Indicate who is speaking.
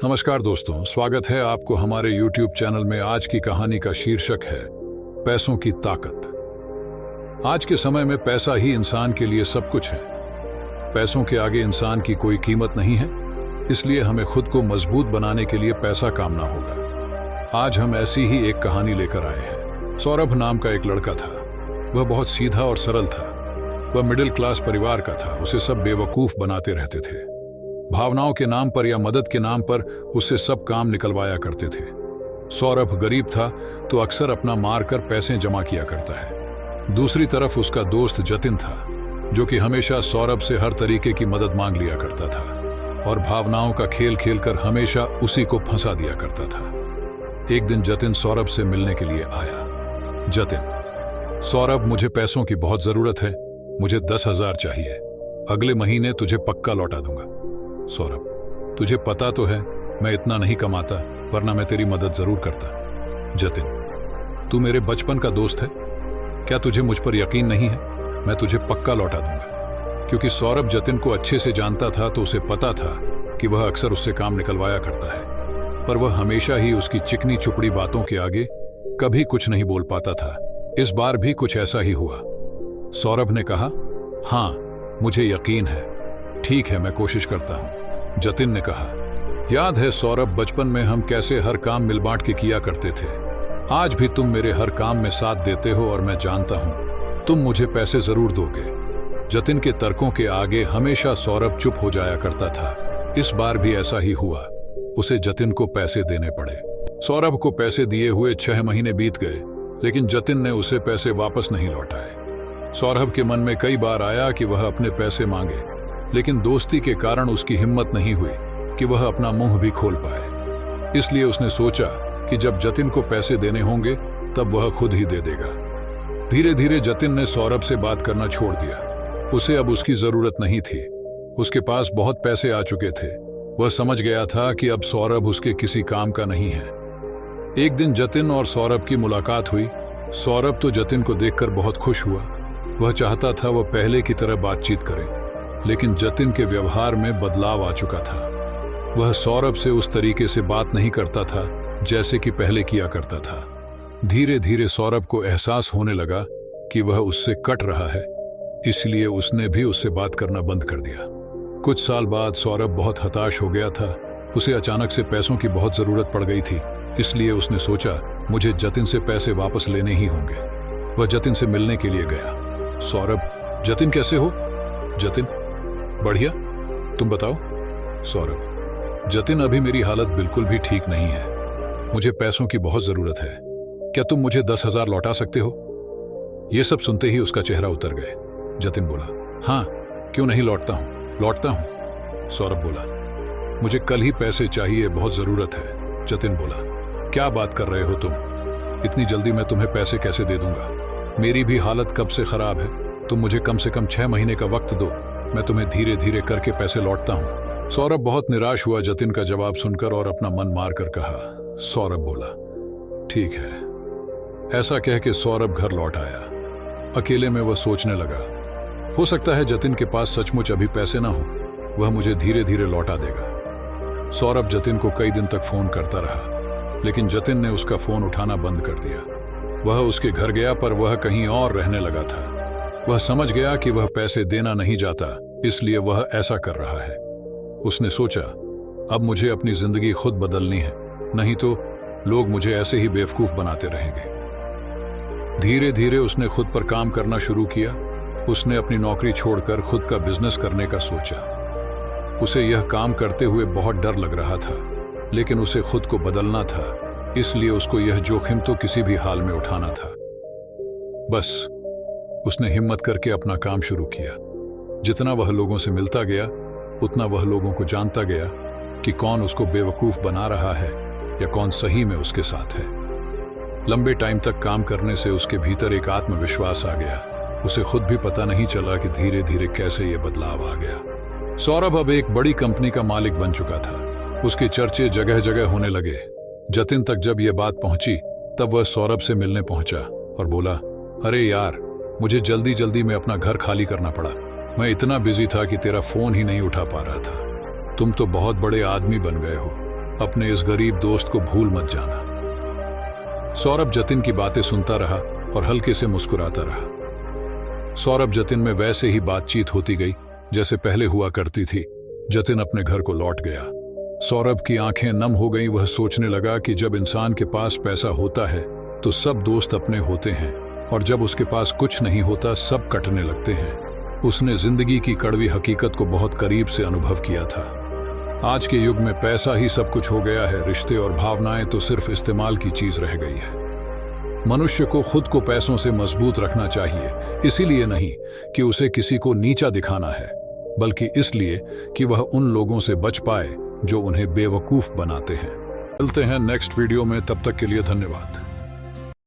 Speaker 1: नमस्कार दोस्तों, स्वागत है आपको हमारे YouTube चैनल में। आज की कहानी का शीर्षक है पैसों की ताकत। आज के समय में पैसा ही इंसान के लिए सब कुछ है। पैसों के आगे इंसान की कोई कीमत नहीं है, इसलिए हमें खुद को मजबूत बनाने के लिए पैसा कामना होगा। आज हम ऐसी ही एक कहानी लेकर आए हैं। सौरभ नाम का एक लड़का था। वह बहुत सीधा और सरल था। वह मिडिल क्लास परिवार का था। उसे सब बेवकूफ बनाते रहते थे। भावनाओं के नाम पर या मदद के नाम पर उससे सब काम निकलवाया करते थे। सौरभ गरीब था तो अक्सर अपना मार कर पैसे जमा किया करता है। दूसरी तरफ उसका दोस्त जतिन था, जो कि हमेशा सौरभ से हर तरीके की मदद मांग लिया करता था और भावनाओं का खेल खेलकर हमेशा उसी को फंसा दिया करता था। एक दिन जतिन सौरभ से मिलने के लिए आया। जतिन: सौरभ, मुझे पैसों की बहुत जरूरत है। मुझे 10,000 चाहिए। अगले महीने तुझे पक्का लौटा दूंगा। सौरभ: तुझे पता तो है मैं इतना नहीं कमाता, वरना मैं तेरी मदद जरूर करता। जतिन: तू मेरे बचपन का दोस्त है, क्या तुझे मुझ पर यकीन नहीं है? मैं तुझे पक्का लौटा दूंगा। क्योंकि सौरभ जतिन को अच्छे से जानता था तो उसे पता था कि वह अक्सर उससे काम निकलवाया करता है, पर वह हमेशा ही उसकी चिकनी चुपड़ी बातों के आगे कभी कुछ नहीं बोल पाता था। इस बार भी कुछ ऐसा ही हुआ। सौरभ ने कहा, हाँ मुझे यकीन है। ठीक है, मैं कोशिश करता हूं। जतिन ने कहा, याद है सौरभ, बचपन में हम कैसे हर काम मिल बांट के किया करते थे। आज भी तुम मेरे हर काम में साथ देते हो और मैं जानता हूं तुम मुझे पैसे जरूर दोगे। जतिन के तर्कों के आगे हमेशा सौरभ चुप हो जाया करता था। इस बार भी ऐसा ही हुआ। उसे जतिन को पैसे देने पड़े। सौरभ को पैसे दिए हुए 6 महीने बीत गए, लेकिन जतिन ने उसे पैसे वापस नहीं लौटाए। सौरभ के मन में कई बार आया कि वह अपने पैसे मांगे, लेकिन दोस्ती के कारण उसकी हिम्मत नहीं हुई कि वह अपना मुंह भी खोल पाए। इसलिए उसने सोचा कि जब जतिन को पैसे देने होंगे तब वह खुद ही दे देगा। धीरे धीरे जतिन ने सौरभ से बात करना छोड़ दिया। उसे अब उसकी जरूरत नहीं थी। उसके पास बहुत पैसे आ चुके थे। वह समझ गया था कि अब सौरभ उसके किसी काम का नहीं है। एक दिन जतिन और सौरभ की मुलाकात हुई। सौरभ तो जतिन को देखकर बहुत खुश हुआ। वह चाहता था वह पहले की तरह बातचीत करे, लेकिन जतिन के व्यवहार में बदलाव आ चुका था। वह सौरभ से उस तरीके से बात नहीं करता था जैसे कि पहले किया करता था। धीरे धीरे सौरभ को एहसास होने लगा कि वह उससे कट रहा है, इसलिए उसने भी उससे बात करना बंद कर दिया। कुछ साल बाद सौरभ बहुत हताश हो गया था। उसे अचानक से पैसों की बहुत जरूरत पड़ गई थी, इसलिए उसने सोचा मुझे जतिन से पैसे वापस लेने ही होंगे। वह जतिन से मिलने के लिए गया। सौरभ: जतिन कैसे हो? जतिन: बढ़िया, तुम बताओ। सौरभ: जतिन, अभी मेरी हालत बिल्कुल भी ठीक नहीं है। मुझे पैसों की बहुत जरूरत है। क्या तुम मुझे 10,000 लौटा सकते हो? यह सब सुनते ही उसका चेहरा उतर गए। जतिन बोला, हाँ क्यों नहीं, लौटता हूं। सौरभ बोला, मुझे कल ही पैसे चाहिए, बहुत जरूरत है। जतिन बोला, क्या बात कर रहे हो तुम? इतनी जल्दी मैं तुम्हें पैसे कैसे दे दूंगा? मेरी भी हालत कब से खराब है। तुम मुझे कम से कम 6 महीने का वक्त दो, मैं तुम्हें धीरे धीरे करके पैसे लौटता हूं। सौरभ बहुत निराश हुआ जतिन का जवाब सुनकर और अपना मन मार कर कहा। सौरभ बोला, ठीक है। ऐसा कह के सौरभ घर लौट आया। अकेले में वह सोचने लगा, हो सकता है जतिन के पास सचमुच अभी पैसे ना हो, वह मुझे धीरे धीरे लौटा देगा। सौरभ जतिन को कई दिन तक फोन करता रहा, लेकिन जतिन ने उसका फोन उठाना बंद कर दिया। वह उसके घर गया, पर वह कहीं और रहने लगा था। वह समझ गया कि वह पैसे देना नहीं चाहता, इसलिए वह ऐसा कर रहा है। उसने सोचा, अब मुझे अपनी जिंदगी खुद बदलनी है, नहीं तो लोग मुझे ऐसे ही बेवकूफ बनाते रहेंगे। धीरे धीरे उसने खुद पर काम करना शुरू किया। उसने अपनी नौकरी छोड़कर खुद का बिजनेस करने का सोचा। उसे यह काम करते हुए बहुत डर लग रहा था, लेकिन उसे खुद को बदलना था, इसलिए उसको यह जोखिम तो किसी भी हाल में उठाना था। बस उसने हिम्मत करके अपना काम शुरू किया। जितना वह लोगों से मिलता गया, उतना वह लोगों को जानता गया कि कौन उसको बेवकूफ बना रहा है या कौन सही में उसके साथ है। लंबे टाइम तक काम करने से उसके भीतर एक आत्मविश्वास आ गया। उसे खुद भी पता नहीं चला कि धीरे धीरे कैसे यह बदलाव आ गया। सौरभ अब एक बड़ी कंपनी का मालिक बन चुका था। उसके चर्चे जगह जगह होने लगे। जतिन तक जब यह बात पहुंची, तब वह सौरभ से मिलने पहुंचा और बोला, अरे यार, मुझे जल्दी जल्दी में अपना घर खाली करना पड़ा। मैं इतना बिजी था कि तेरा फोन ही नहीं उठा पा रहा था। तुम तो बहुत बड़े आदमी बन गए हो। अपने इस गरीब दोस्त को भूल मत जाना। सौरभ जतिन की बातें सुनता रहा और हल्के से मुस्कुराता रहा। सौरभ जतिन में वैसे ही बातचीत होती गई जैसे पहले हुआ करती थी। जतिन अपने घर को लौट गया। सौरभ की आंखें नम हो गईं। वह सोचने लगा कि जब इंसान के पास पैसा होता है तो सब दोस्त अपने होते हैं, और जब उसके पास कुछ नहीं होता सब कटने लगते हैं। उसने जिंदगी की कड़वी हकीकत को बहुत करीब से अनुभव किया था। आज के युग में पैसा ही सब कुछ हो गया है। रिश्ते और भावनाएं तो सिर्फ इस्तेमाल की चीज रह गई है। मनुष्य को खुद को पैसों से मजबूत रखना चाहिए, इसीलिए नहीं कि उसे किसी को नीचा दिखाना है, बल्कि इसलिए कि वह उन लोगों से बच पाए जो उन्हें बेवकूफ बनाते हैं। मिलते हैं नेक्स्ट वीडियो में, तब तक के लिए धन्यवाद।